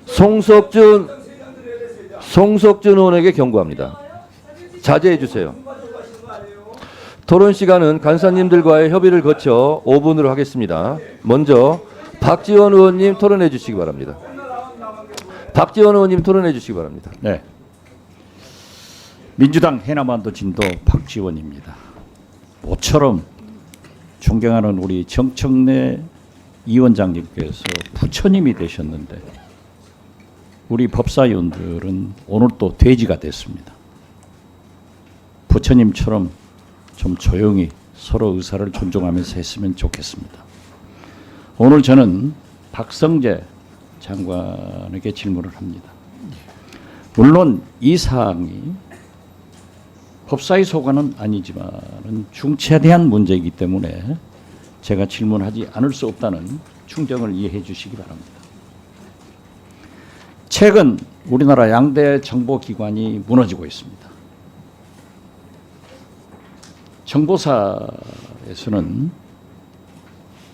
송석준 의원에게 경고합니다. 자제해 주세요. 토론 시간은 간사님들과의 협의를 거쳐 5분으로 하겠습니다. 먼저 박지원 의원님 토론해 주시기 바랍니다. 박지원 의원님 토론해 주시기 바랍니다. 네. 민주당 해남반도 진도 박지원입니다. 모처럼 존경하는 우리 정청래 위원장님께서 부처님이 되셨는데 우리 법사위원들은 오늘 또 돼지가 됐습니다. 부처님처럼 좀 조용히 서로 의사를 존중하면서 했으면 좋겠습니다. 오늘 저는 박성재 장관에게 질문을 합니다. 물론 이 사항이 법사위 소관은 아니지만 중차대한 문제이기 때문에 제가 질문하지 않을 수 없다는 충정을 이해해 주시기 바랍니다. 최근 우리나라 양대 정보기관이 무너지고 있습니다. 정보사에서는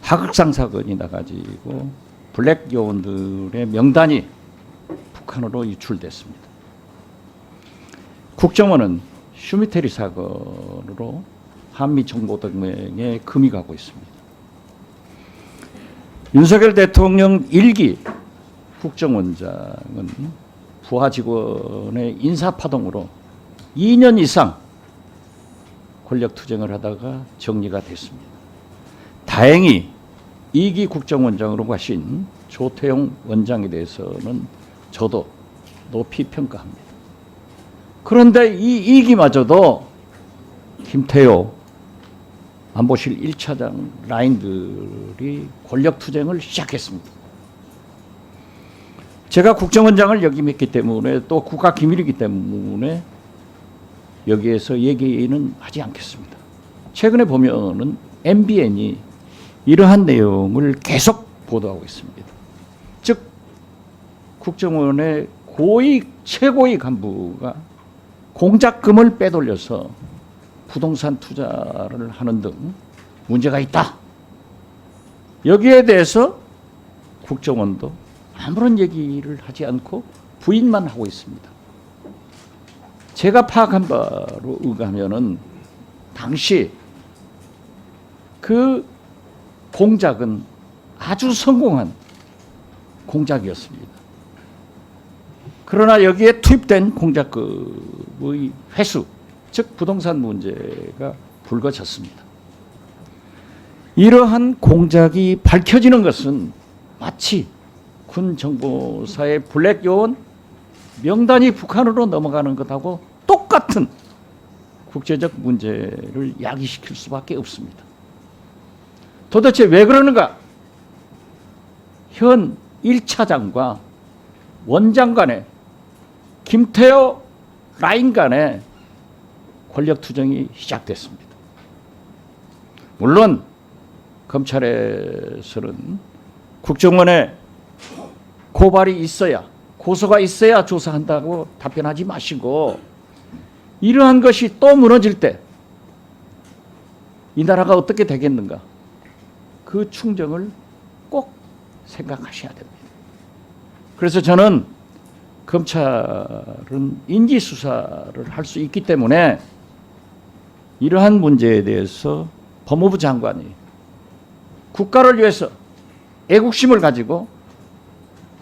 하극상 사건이 나가지고 블랙 요원들의 명단이 북한으로 유출됐습니다. 국정원은 슈미테리 사건으로 한미 정보동맹에 금이 가고 있습니다. 윤석열 대통령 1기 국정원장은 부하 직원의 인사파동으로 2년 이상 권력투쟁을 하다가 정리가 됐습니다. 다행히 2기 국정원장으로 가신 조태용 원장에 대해서는 저도 높이 평가합니다. 그런데 이 2기마저도 김태효 안보실 1차장 라인들이 권력투쟁을 시작했습니다. 제가 국정원장을 역임했기 때문에 또 국가기밀이기 때문에 여기에서 얘기는 하지 않겠습니다. 최근에 보면은 MBN이 이러한 내용을 계속 보도하고 있습니다. 즉 국정원의 고위 최고위 간부가 공작금을 빼돌려서 부동산 투자를 하는 등 문제가 있다. 여기에 대해서 국정원도 아무런 얘기를 하지 않고 부인만 하고 있습니다. 제가 파악한 바로 의하면은 당시 그 공작은 아주 성공한 공작이었습니다. 그러나 여기에 투입된 공작금의 회수, 즉 부동산 문제가 불거졌습니다. 이러한 공작이 밝혀지는 것은 마치 군 정보사의 블랙 요원 명단이 북한으로 넘어가는 것하고 똑같은 국제적 문제를 야기시킬 수밖에 없습니다. 도대체 왜 그러는가? 현 1차장과 원장 간의 김태효 라인 간의 권력투쟁이 시작됐습니다. 물론 검찰에서는 국정원에 고발이 있어야, 고소가 있어야 조사한다고 답변하지 마시고 이러한 것이 또 무너질 때 이 나라가 어떻게 되겠는가? 그 충정을 꼭 생각하셔야 됩니다. 그래서 저는 검찰은 인지수사를 할 수 있기 때문에 이러한 문제에 대해서 법무부 장관이 국가를 위해서 애국심을 가지고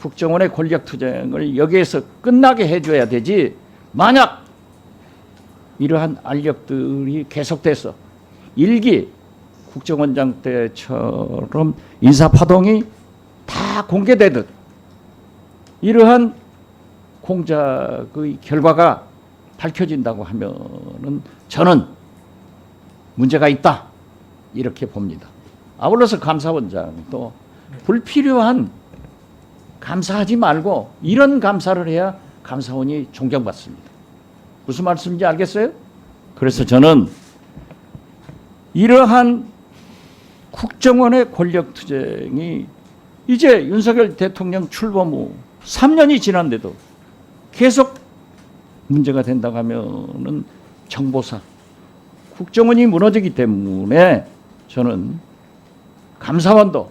국정원의 권력투쟁을 여기에서 끝나게 해줘야 되지, 만약 이러한 알력들이 계속돼서 1기 국정원장 때처럼 인사파동이 다 공개되듯 이러한 공작의 결과가 밝혀진다고 하면은 저는 문제가 있다 이렇게 봅니다. 아울러서 감사원장도 불필요한 감사하지 말고 이런 감사를 해야 감사원이 존경받습니다. 무슨 말씀인지 알겠어요? 그래서 저는 이러한 국정원의 권력투쟁이 이제 윤석열 대통령 출범 후 3년이 지났는데도 계속 문제가 된다고 하면은 정보사, 국정원이 무너지기 때문에 저는 감사원도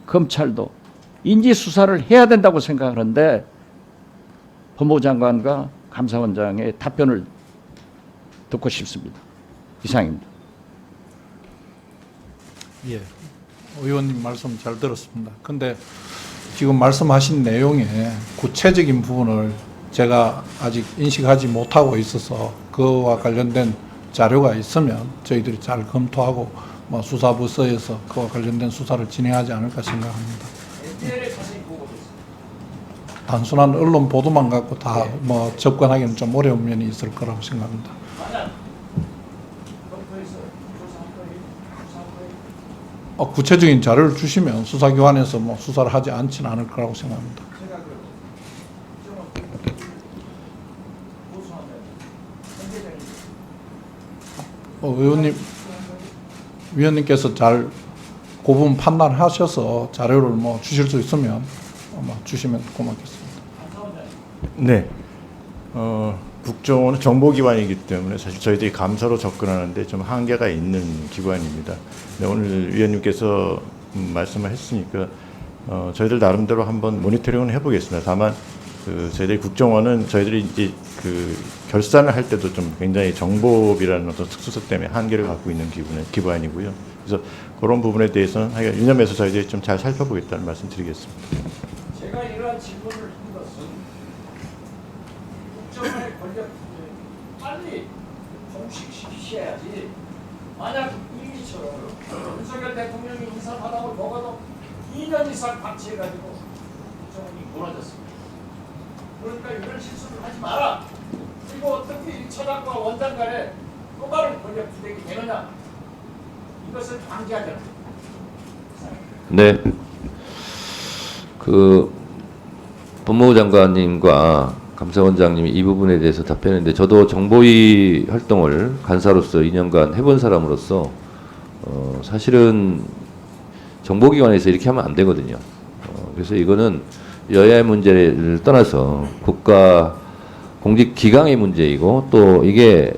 검찰도 인지 수사를 해야 된다고 생각하는데 법무부 장관과 감사원장의 답변을 듣고 싶습니다. 이상입니다. 예, 의원님 말씀 잘 들었습니다. 근데 지금 말씀하신 내용에 구체적인 부분을 제가 아직 인식하지 못하고 있어서 그와 관련된 자료가 있으면 저희들이 잘 검토하고 뭐 수사부서에서 그와 관련된 수사를 진행하지 않을까 생각합니다. 단순한 언론 보도만 갖고 다 뭐 접근하기는 좀 어려운 면이 있을 거라고 생각합니다. 구체적인 자료를 주시면 수사기관에서 뭐 수사를 하지 않지는 않을 거라고 생각합니다. 위원님께서 잘 그 부분 판단하셔서 자료를 뭐 주실 수 있으면 주시면 고맙겠습니다. 네. 국정원은 정보기관이기 때문에 사실 저희들이 감사로 접근하는데 좀 한계가 있는 기관입니다. 네, 오늘 위원님께서 말씀을 했으니까 저희들 나름대로 한번 모니터링은 해보겠습니다. 다만 저희들이 국정원은 저희들이 이제 결산을 할 때도 좀 굉장히 정보비라는 어떤 특수성 때문에 한계를 갖고 있는 기관이고요. 그래서 그런 부분에 대해서는 유념해서 저희들이 좀 잘 살펴보겠다는 말씀드리겠습니다. 제가 이러한 질문을 한 것은 국정원의 권력 빨리 종식시켜야지. 만약 이미처럼 윤석열 대통령이 인사마당을 먹어도 2년 이상 박치해가지고 국정원이 무너졌습니다. 그러니까 이런 실수를 하지 마라. 그리고 어떻게 이 처장과 원장 간에 또 다른 권력 투쟁이 되느냐. 이것을 방지하자. 네. 법무부 장관님과 감사원장님이 이 부분에 대해서 답변했는데 저도 정보위 활동을 간사로서 2년간 해본 사람으로서 사실은 정보기관에서 이렇게 하면 안 되거든요. 그래서 이거는 여야의 문제를 떠나서 국가 공직 기강의 문제이고 또 이게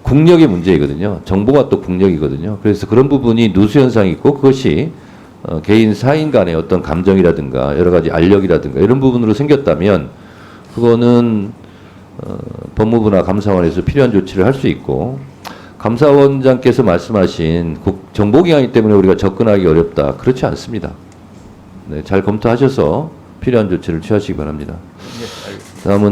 국력의 문제이거든요. 정보가 또 국력이거든요. 그래서 그런 부분이 누수 현상이 있고 그것이 개인 사인 간의 어떤 감정이라든가 여러 가지 알력이라든가 이런 부분으로 생겼다면 그거는 법무부나 감사원에서 필요한 조치를 할 수 있고 감사원장께서 말씀하신 정보기관이기 때문에 우리가 접근하기 어렵다. 그렇지 않습니다. 네, 잘 검토하셔서 필요한 조치를 취하시기 바랍니다. 다음은